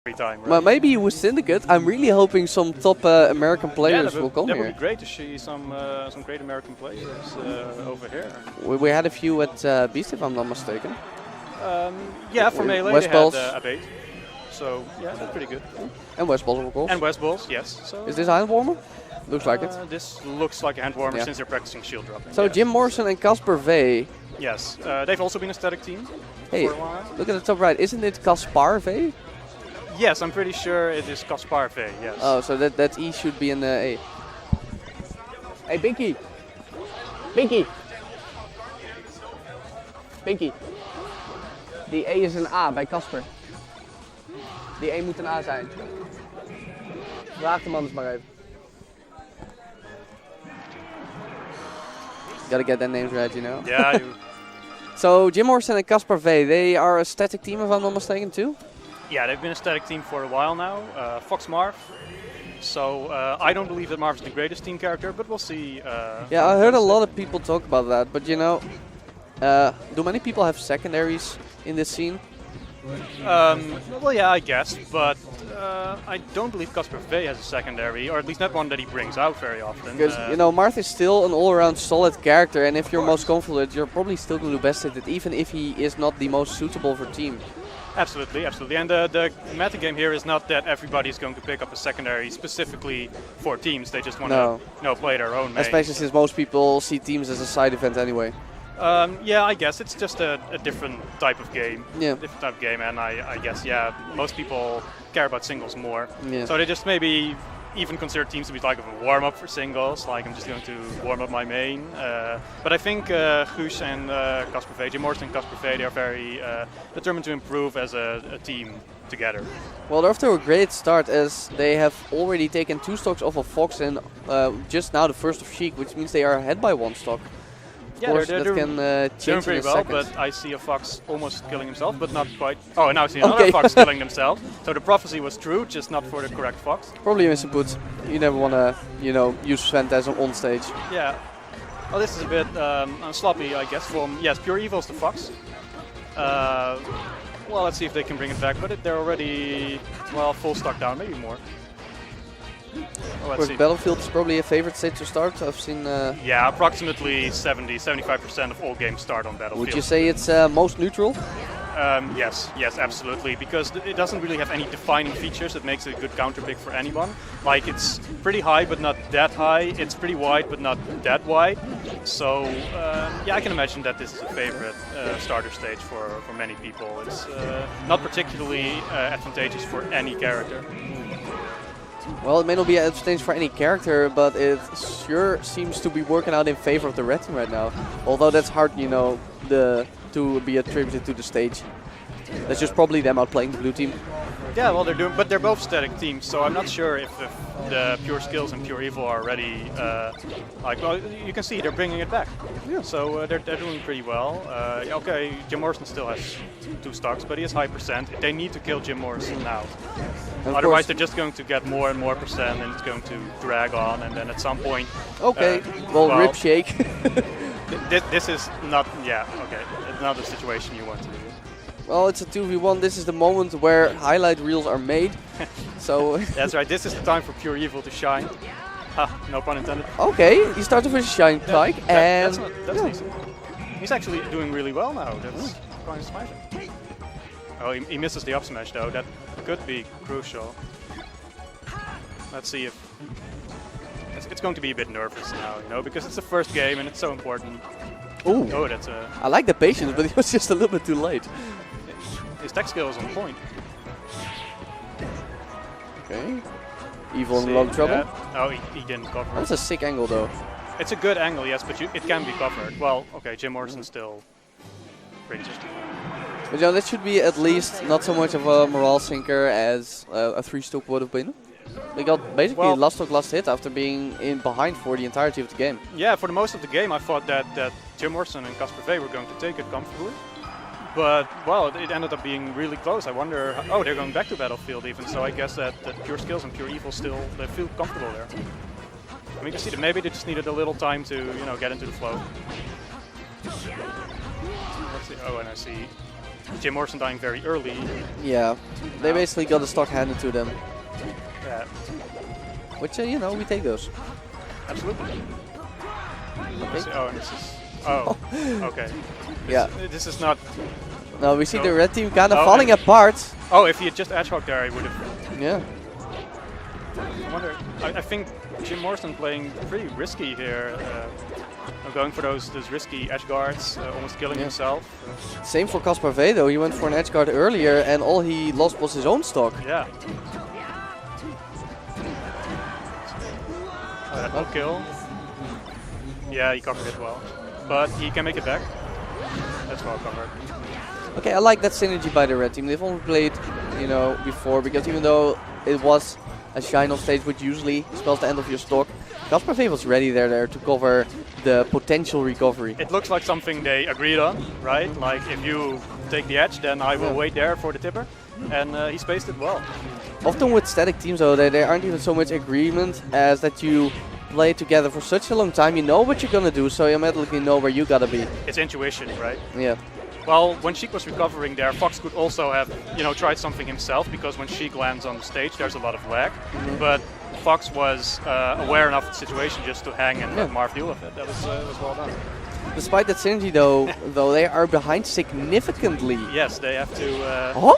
time, right? Well, maybe with Syndicate, I'm really hoping some top American players will come that here. would be great to see some great American players over here. We had a few at Beast, if I'm not mistaken. Yeah, for Melee West they had Balls. Abate. So yeah, that's pretty good. And West Balls, of course. And West Balls, yes. So Is this hand warmer? Looks like it. This looks like a hand warmer Yeah. since they're practicing shield dropping. So yes. Jim Morrison and KasparV. Yes, they've also been a static team Hey, for a while. look at the top right. Isn't it KasparV? Yes, I'm pretty sure it is KasparV, yes. Oh, so that E should be in the A. Hey, Binky! Binky! Binky! Die E is een A bij Kasper. Die E moet een A zijn. Vraag de man eens maar even. Gotta get their names right, you know? Yeah. So, Jim Morrison and KasparV, they are a static team if I'm not mistaken too? Yeah, they've been a static team for a while now. Fox Marv. So I don't believe that Marv is the greatest team character, but we'll see. Yeah, I heard a lot of people talk about that, but you know, do many people have secondaries in this scene? Well, yeah, I guess, but I don't believe KasparV has a secondary, or at least not one that he brings out very often. Because, you know, Marth is still an all-around solid character, and if you're most confident, you're probably still going to do best at it, even if he is not the most suitable for team. Absolutely, absolutely. And the metagame here is not that everybody is going to pick up a secondary specifically for teams. They just want to play their own main. Especially since most people see teams as a side event anyway. Yeah, I guess it's just a different type of game. Yeah. Different type of game, and I guess, yeah, most people care about singles more. Yeah. So they just maybe even consider teams to be like a warm-up for singles, like I'm just going to warm up my main. But I think Guus and KasparV, Jim Morrison and KasparV, they are very determined to improve as a team together. Well, they're off to a great start as they have already taken 2 stocks off of Fox and just now the first of Sheik, which means they are ahead by 1 stock. Of course, that can change very in a well, second. but I see a fox almost killing himself, but not quite. Oh, and now I see another fox killing themselves. So the prophecy was true, just not for the correct fox. Probably missing puts. You never want to, you know, use Phantasm on stage. Yeah. Well, this is a bit sloppy, I guess, from, yes, PureEvil's the fox. Well, let's see if they can bring it back, but they're already, well, full stock down, maybe more. Well, Of course, Battlefield is probably a favorite stage to start. I've seen... yeah, approximately 70-75% of all games start on Battlefield. Would you say it's most neutral? Yes, absolutely, because it doesn't really have any defining features that makes it a good counter pick for anyone. Like, it's pretty high but not that high, it's pretty wide but not that wide. So, yeah, I can imagine that this is a favorite starter stage for many people. It's not particularly advantageous for any character. Well, it may not be advantageous for any character, but it sure seems to be working out in favor of the red team right now. Although that's hard, you know, to be attributed to the stage. That's just probably them outplaying the blue team. Yeah, well, but they're both static teams, so I'm not sure if the PureSkillz and PureEvil are already well, you can see they're bringing it back. Yeah. So they're doing pretty well. Okay, Jim Morrison still has 2 stocks, but he has high percent. They need to kill Jim Morrison now. Otherwise, they're just going to get more and more percent, and it's going to drag on, and then at some point. Okay, well, rip shake. This is not. Yeah, okay, it's not the situation you want to do. Well, it's a 2v1. This is the moment where highlight reels are made. So that's right. This is the time for PureEvil to shine. No pun intended. Okay, he started with a shine spike, and that's decent. He's actually doing really well now. That's quite surprising. Oh, he misses the up smash though. That could be crucial. Let's see if it's going to be a bit nervous now, you know, because it's the first game and it's so important. Ooh. Oh, that's a. I like the patience, but he was just a little bit too late. His tech skill is on point. Okay. Evil in a lot of trouble. Oh, he didn't cover. That's a sick angle, though. It's a good angle, yes, but it can be covered. Well, okay, Jim Morrison still pretty just. But you know, that should be at least not so much of a morale sinker as a 3-stock would have been. They got basically last stock, last hit after being in behind for the entirety of the game. Yeah, for the most of the game, I thought that Jim Morrison and KasparV were going to take it comfortably. But, well, it ended up being really close. I wonder, oh, they're going back to Battlefield even, so I guess that PureSkillz and PureEvil still, they feel comfortable there. I mean, you can see that maybe they just needed a little time to, you know, get into the flow. Let's see, oh, and I see Jim Morrison dying very early. Yeah, they Now. basically got the stock handed to them, Yeah, which you know, we take those. absolutely. Okay. Oh, and this is... Oh, okay. Yeah. This is not... Now we see No. the red team kind of Oh, falling and- apart. Oh, if he had just edgehog there, he would have... Yeah. I wonder... I think Jim Morrison playing pretty risky here. Going for those risky edge guards, almost killing Yeah. himself. Same for KasparV though. He went for an edge guard earlier, and all he lost was his own stock. Yeah. No kill. Yeah, he covered it well. But he can make it back. That's well covered. Okay, I like that synergy by the red team. They've only played, you know, before, because even though it was a shine off stage, which usually spells the end of your stock, KasparV was ready there to cover the potential recovery. It looks like something they agreed on, right? Like, if you take the edge, then I will wait there for the tipper. And he spaced it well. Often with static teams though, there aren't even so much agreement as that you play together for such a long time, you know what you're gonna do, so you automatically know where you gotta be. It's intuition, right? Yeah. Well, when Sheik was recovering there, Fox could also have, you know, tried something himself, because when Sheik lands on the stage, there's a lot of lag. But Fox was aware enough of the situation just to hang and let Marv deal with it. That was well done. Despite that synergy though they are behind significantly. Yes, they have to. Oh?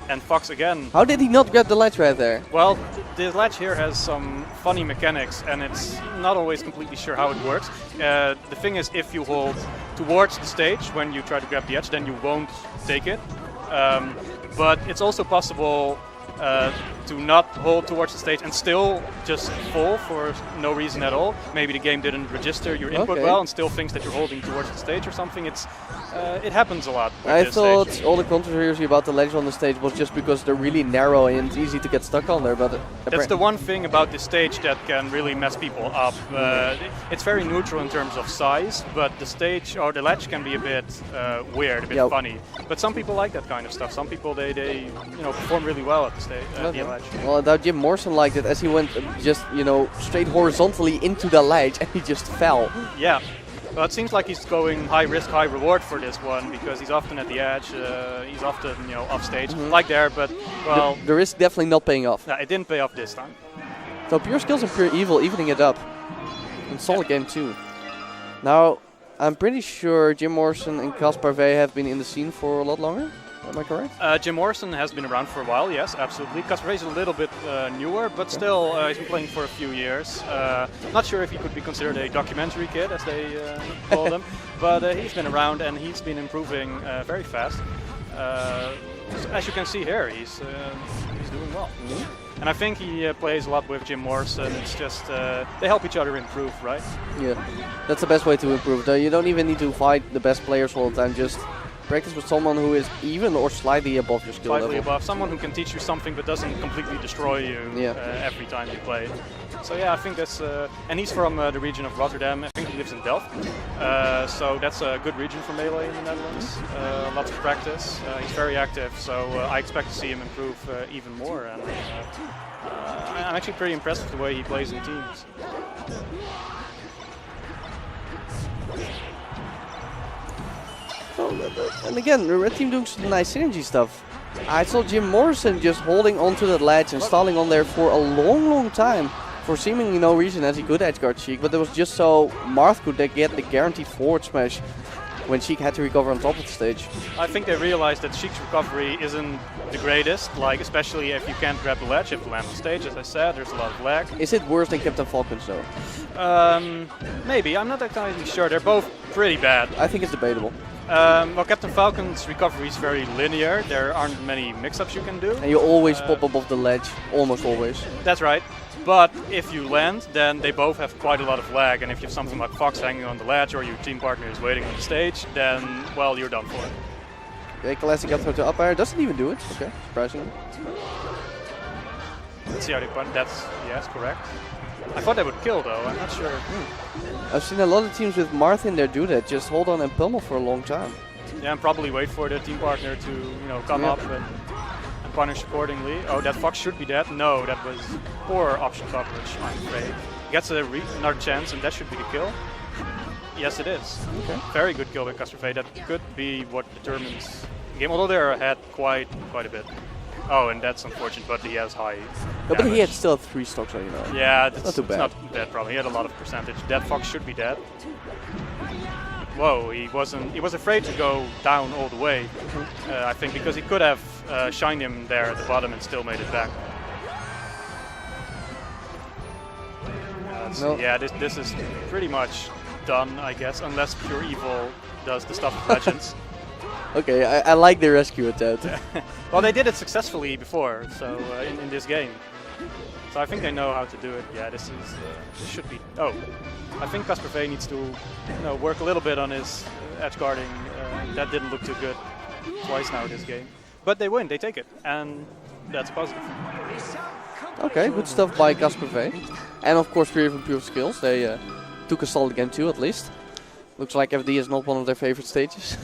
And Fox again. How did he not grab the ledge right there? Well, the ledge here has some funny mechanics, and it's not always completely sure how it works. The thing is, if you hold towards the stage when you try to grab the edge, then you won't take it. But it's also possible to not hold towards the stage and still just fall for no reason at all. Maybe the game didn't register your input well and still thinks that you're holding towards the stage or something. It happens a lot with I this thought stage. all the controversy about the ledge on the stage was just because they're really narrow and it's easy to get stuck on there, but That's the one thing about this stage that can really mess people up. It's very neutral in terms of size, but the stage or the ledge can be a bit weird, a bit funny. But some people like that kind of stuff. Some people they you know, perform really well at the stage, the ledge. Well, now Jim Morrison liked it as he went just, you know, straight horizontally into the ledge and he just fell. Yeah. Well, it seems like he's going high risk, high reward for this one, because he's often at the edge, he's often, you know, off stage, like there, but, well... The risk definitely not paying off. No, it didn't pay off this time. So PureSkillz and PureEvil evening it up. And solid game too. Now, I'm pretty sure Jim Morrison and KasparV have been in the scene for a lot longer. Am I correct? Jim Morrison has been around for a while, yes, absolutely. KasparV is a little bit newer, but still he's been playing for a few years. Not sure if he could be considered a documentary kid, as they call them, but he's been around and he's been improving very fast. So as you can see here, he's doing well. And I think he plays a lot with Jim Morrison. It's just they help each other improve, right? Yeah, that's the best way to improve. Though you don't even need to fight the best players all the time. Just practice with someone who is even or slightly above your skill Slightly level. above, someone who can teach you something but doesn't completely destroy you every time you play. So yeah, I think that's, and he's from the region of Rotterdam. I think he lives in Delft. So that's a good region for Melee in the Netherlands. Lots of practice. He's very active, so I expect to see him improve even more. And I'm actually pretty impressed with the way he plays in teams. And again, the red team doing some nice synergy stuff. I saw Jim Morrison just holding onto that ledge and stalling on there for a long time for seemingly no reason, as he could edgeguard Sheik, but it was just so Marth could get the guaranteed forward smash when Sheik had to recover on top of the stage. I think they realized that Sheik's recovery isn't the greatest, like especially if you can't grab the ledge, you have to land on stage, as I said, there's a lot of lag. Is it worse than Captain Falcon's though? Maybe, I'm not entirely sure, they're both pretty bad. I think it's debatable. Well, Captain Falcon's recovery is very linear. There aren't many mix-ups you can do. And you always pop above the ledge, almost always. That's right. But if you land, then they both have quite a lot of lag. And if you have something like Fox hanging on the ledge or your team partner is waiting on the stage, then, well, you're done for. Okay, classic up throw to up air. Doesn't even do it. Okay, surprisingly. Let's see how they put. That's, yes, correct. I thought they would kill though, I'm not sure. I've seen a lot of teams with Marth in there do that, just hold on and pummel for a long time. Yeah, and probably wait for the team partner to, you know, come up and punish accordingly. Oh, that Fox should be dead. No, that was poor option coverage, I'm afraid. Gets another chance and that should be the kill. Yes, it is. Okay. Very good kill with KasparV. That could be what determines game, although they're ahead quite a bit. Oh, and that's unfortunate, but he has high No, but he damage. had still 3 stocks, so you know. Yeah, that's not too bad. It's not that problem. He had a lot of percentage. That fox should be dead. Whoa, he wasn't. He was afraid to go down all the way. I think because he could have shined him there at the bottom and still made it back. Let's No. see. Yeah, this is pretty much done, I guess, unless PureEvil does the stuff of Legends. Okay, I like the rescue attempt. Well, they did it successfully before, so in this game. So I think they know how to do it. Yeah, this this should be. Oh, I think KasparV needs to work a little bit on his edge guarding. That didn't look too good twice now this game, but they win, they take it, and that's positive. Okay, good stuff by KasparV. And of course, PureEvil and PureSkillz. They took a solid game too, at least. Looks like FD is not one of their favorite stages.